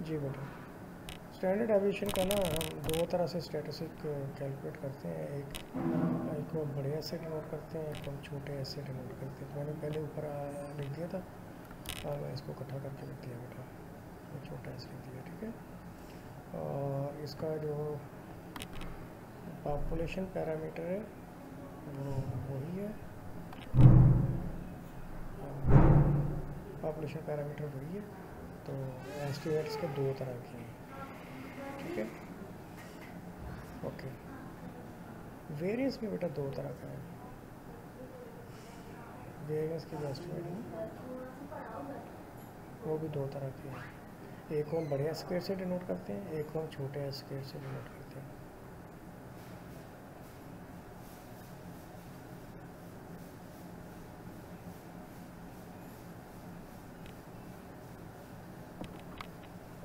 जी बेटा, standard deviation का ना हम दो तरह से स्टैटिस्टिक कैलकुलेट करते हैं। एक को बड़े एस से डिनोट करते हैं, एक को हम छोटे एस से डिनोट करते हैं। तो मैंने पहले ऊपर लिख दिया था, मैं इसको इकट्ठा करके लिख दिया बेटा, ये छोटा एस लिख दिया, ठीक है। और इसका जो पॉपुलेशन पैरामीटर है वो वही है, पॉपुलेशन पैरामीटर वही है। तो एस्टिमेट्स के दो तरह के हैं, ठीक है, ओके। वेरिएंस भी बेटा दो तरह का है, वेरिएंस की जो एस्टिमेट है वो भी दो तरह के हैं। एक को हम बड़े स्क्वायर से डिनोट करते हैं, एक को हम छोटे स्क्वायर से डिनोट करते हैं।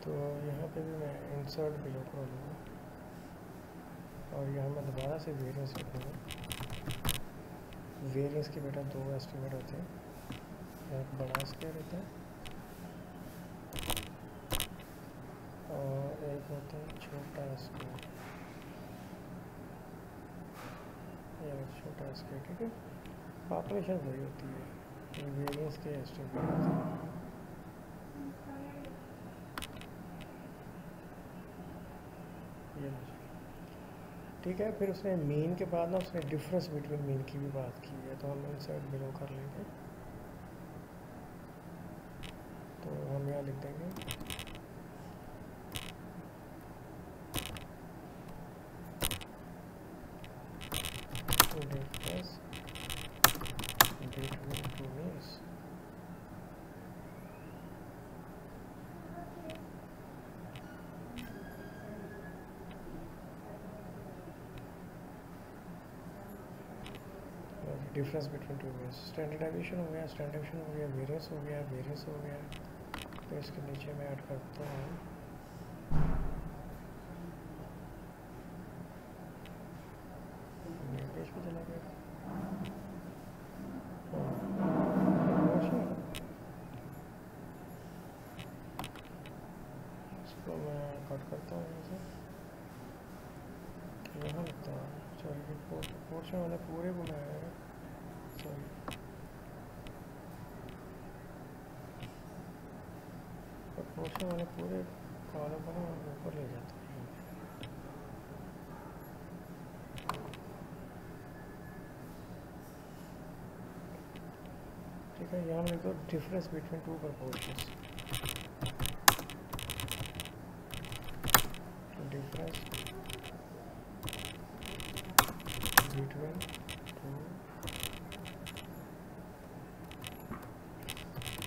तो यहाँ पे भी मैं इंसर्ट बिलो कर लूँगा और यहाँ मैं दोबारा से वेरिएंस लिखूँगा। वेरिएंस के बेटा दो एस्टिमेट होते हैं, एक बड़ा स्क्वायर होता है और एक होता है छोटा स्क्वायर, या छोटा स्क्वायर, ठीक है। पॉपुलेशन वही होती है, वेरिएंस के एस्टिमेट होते हैं। ठीक है, फिर उसने मीन के बाद ना उसने डिफरेंस बिटवीन मीन की भी बात की है, तो हम इंसर्ट बिलो कर लेंगे। तो हम यहाँ लिख देंगे difference between two means. Difference between two means, standard deviation हो गया, स्टैंडर्ड डेविएशन हो गया, वेरिएंस हो गया, वेरिएंस हो गया। तो इसके नीचे मैं ऐड करता हूँ पेज पे चला गया, इसको मैं कट करता हूँ यहाँ से, यहाँ लिखता हूँ। सॉरी, पोर्शन वाला पूरे बनाया है, सॉरी। पोर्शन वाले पूरे कॉलम पर ऊपर ले जाता है। ठीक है, यहाँ लिखो difference between to proportions, difference between to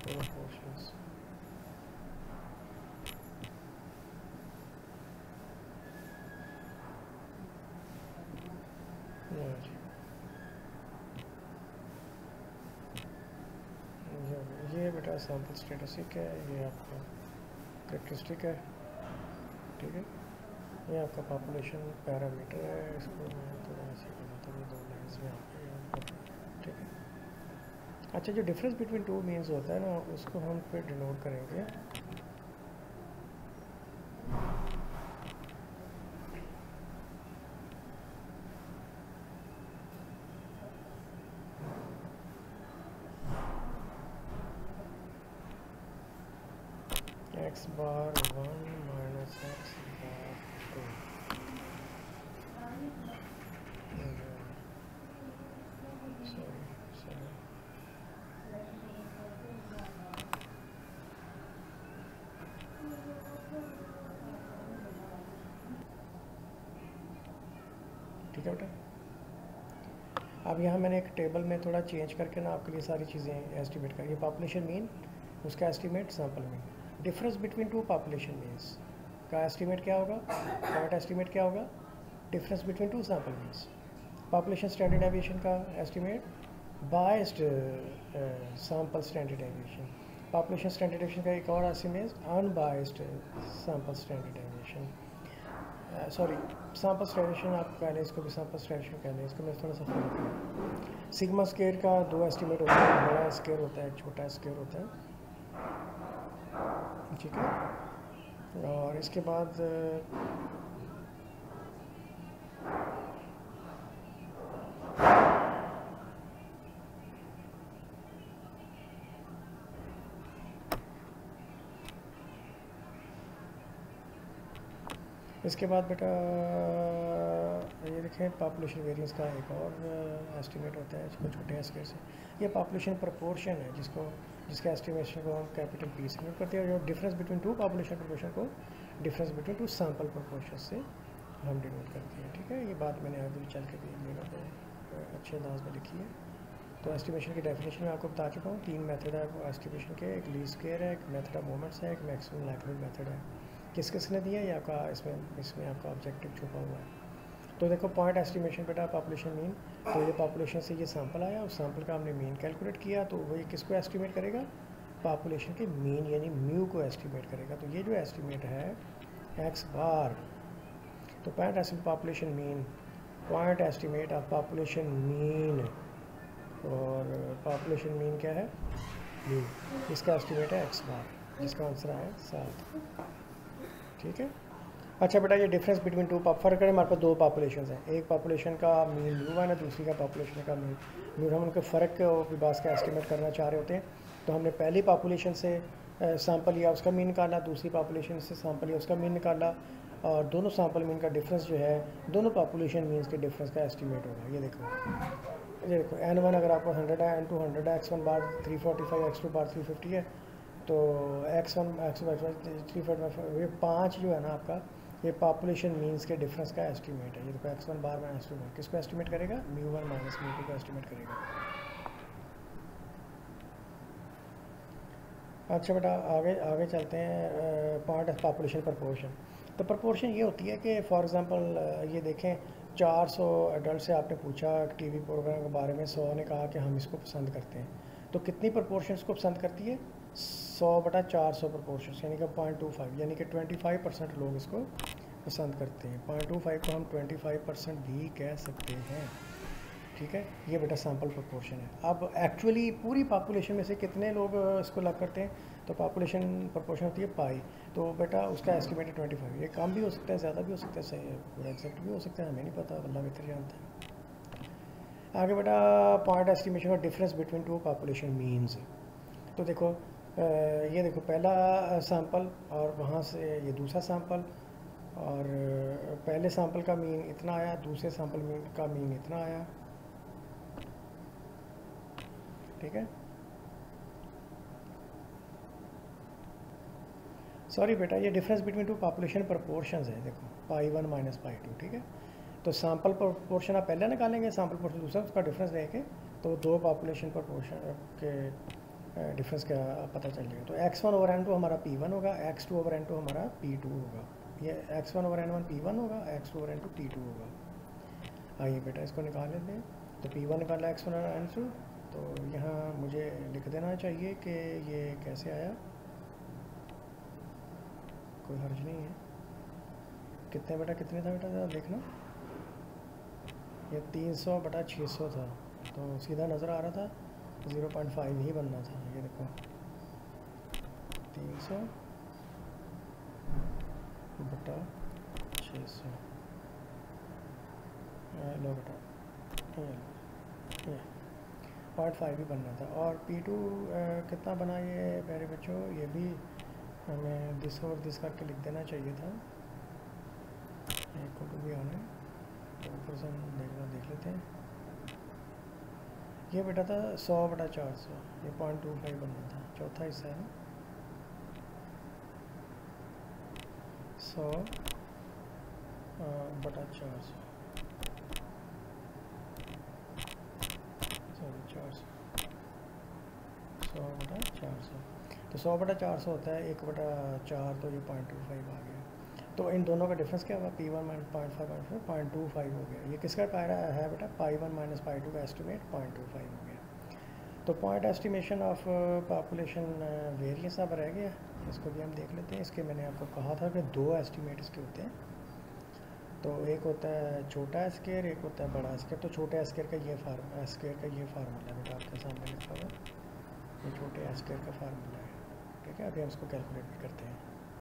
proportions. ये बेटा सैम्पल स्टैटिस्टिक है, ये आपका कैरेक्टरिस्टिक है, ठीक है। ये आपका पॉपुलेशन पैरामीटर है, इसको मैं थोड़ा ऐसे बनाता हूँ, दो लाइन्स में आपको, ठीक है। अच्छा, जो डिफरेंस बिटवीन टू मीन्स होता है ना, उसको हम फिर डिनोट करेंगे x बार 1 माइनस x बार 2। सॉरी, ठीक है बेटा। अब यहाँ मैंने एक टेबल में थोड़ा चेंज करके ना आपके लिए सारी चीज़ें एस्टिमेट कर, ये पॉपुलेशन मीन, उसका estimate sample mean, difference between two population means का एस्टिमेट क्या होगा, करंट एस्टिमेट क्या होगा, difference between two sample means. Population standard deviation का estimate biased sample standard deviation. Population standard deviation का एक और estimate unbiased sample standard deviation. Sorry, sample standard आप कह लें, इसको भी सैम्पल स्टैंडर्ड कह लें, इसको मैं थोड़ा सा फर्क है। सिग्मा स्केयर का दो एस्टिमेट होता है, बड़ा स्केयर होता है, छोटा स्केयर होता है, ठीक है। और इसके बाद बेटा ये देखें पॉपुलेशन वेरिएंस का एक और एस्टीमेट होता है इसको छोटे एस्केर से। ये पॉपुलेशन प्रपोर्शन है जिसका एस्टिमेशन को हम कैपिटल पी से नोट करते हैं। जो difference between two population proportion को difference between two sample proportion से हम डिनोट करते हैं। ठीक है, ये बात मैंने आगे भी चल के भी अच्छे अंदाज में लिखी है। तो एस्टिमेशन की डेफिनेशन में आपको बता चुका हूँ। 3 मेथड है एस्टिमेशन के, एक लीस्ट स्क्वायर है, एक मेथड ऑफ मोमेंट्स है, एक मैक्सिमम लाइक्लीहुड मेथड है। किसने दिया है ये आपका इसमें आपका ऑब्जेक्टिव छुपा हुआ है। तो देखो पॉइंट एस्टिमेशन बेटा पॉपुलेशन मीन, तो ये पॉपुलेशन से ये सैंपल आया, उस सैंपल का हमने मीन कैलकुलेट किया, तो वही किसको एस्टिमेट करेगा, पॉपुलेशन के मीन यानी म्यू को एस्टिमेट करेगा। तो ये जो एस्टिमेट है एक्स बार, तो point estimate population mean, point estimate of population mean, और पॉपुलेशन मीन क्या है, मीन, इसका एस्टिमेट है एक्स बार, जिसका आंसर है 7। ठीक है। अच्छा बेटा ये डिफरेंस बिटवीन टू फर्क है, हमारे पास 2 पॉपुलेशन हैं, एक पॉपुलेशन का मीन म्यू है ना, दूसरी का पॉपुलेशन का मीन। हम उनके फ़र्क के बास का एस्टिमेट करना चाह रहे होते हैं, तो हमने पहली पॉपुलेशन से सैंपल लिया, उसका मीन निकाला, दूसरी पॉपुलेशन से सैंपल लिया, उसका मीन निकाला, और दोनों सैंपल मीन का डिफरेंस जो है दोनों पॉपुलेशन मीन्स के डिफरेंस का एस्टिमेट होगा। ये देखो n1 अगर आपको 100 है, n2 100 है, x1 बार 345, x2 बार 350 है, तो x1 x2 345, ये 5 जो है ना आपका, ये पॉपुलेशन मीन्स के डिफरेंस का एस्टिमेट है। ये देखो x1 बार माइनस 2 बार किसको एस्टिमेट करेगा, μ1 माइनस μ2 को एस्टिमेट करेगा। अच्छा बेटा आगे चलते हैं, पार्ट ऑफ पॉपुलेशन प्रपोर्शन। तो प्रपोर्शन ये होती है कि फॉर एग्जांपल ये देखें 400 एडल्ट से आपने पूछा टीवी प्रोग्राम के बारे में, 100 ने कहा कि हम इसको पसंद करते हैं, तो कितनी प्रपोर्शन इसको पसंद करती है, 100/400 प्रपोर्शन, यानी कि 0.25, यानी कि 25% लोग इसको पसंद करते हैं। 0.25 को हम 25% भी कह सकते हैं। ठीक है, ये बेटा सैम्पल प्रपोर्शन है। अब एक्चुअली पूरी पॉपुलेशन में से कितने लोग इसको लग करते हैं, तो पॉपुलेशन प्रपोर्शन होती है पाई, तो बेटा उसका एस्टिमेट है 25। ये कम भी हो सकता है, ज़्यादा भी हो सकता है, सही पूरा एग्जैक्ट भी हो सकता है, हमें नहीं पता, अल्लाह बेहतर जानता है। आगे बेटा पॉइंट एस्टिमेशन और difference between two population means. तो देखो ये देखो पहला सैंपल और वहाँ से ये दूसरा सैंपल, और पहले सैंपल का मीन इतना आया, दूसरे सैंपल का मीन इतना आया। ठीक है, सॉरी बेटा ये difference between two population proportions है। देखो π1 माइनस π2। ठीक है, तो सैंपल प्रपोर्शन आप पहले निकालेंगे, सैंपल प्रपोर्शन दूसरा, उसका डिफरेंस लेके तो 2 पॉपुलेशन प्रपोर्शन के डिफरेंस का पता चल जाएगा। तो x1/n2 हमारा p1 होगा, x2/n2 हमारा p2 होगा। ये x1/n1 p1 होगा, x2/n2 p2 होगा। आइए बेटा इसको निकाल लेते हैं। तो p1 निकाला x1/n2, तो यहाँ मुझे लिख देना चाहिए कि ये कैसे आया, कोई हर्ज नहीं है। कितने था बेटा देखना, ये 300/600 था, तो सीधा नज़र आ रहा था 0.5 ही बनना था। ये देखो 300/600 लो बेटा, 0.5 ही बनना था। और P2 कितना बना ये प्यारे बच्चों, ये भी हमें दिस और दिस करके लिख देना चाहिए था, एक को भी आना है, तो ऊपर से हम देख लेते हैं। ये बेटा था 100/400, ये 0.25 बनना था, चौथा हिस्सा है ना, 100/400, सॉरी 400, 100/400, तो 100/400 होता है 1/4, तो ये 0.25 आ गया। तो इन दोनों का डिफरेंस क्या हुआ, P1 माइनस 0.25 हो गया। ये किसका पाया है बेटा, π1 माइनस π2 का एस्टिमेट 0.25 हो गया। तो point estimation of population variance अब रह गया, इसको भी हम देख लेते हैं। इसके मैंने आपको कहा था कि 2 एस्टिमेट इसके होते हैं, तो एक होता है छोटा स्केयर, एक होता है बड़ा स्केयर। तो छोटे स्केयर का ये फार्मूला है बेटा आपके सामने लिखा हुआ, ये छोटे स्केयर का फार्मूला है। ठीक है, अभी हम इसको कैलकुलेट भी करते हैं।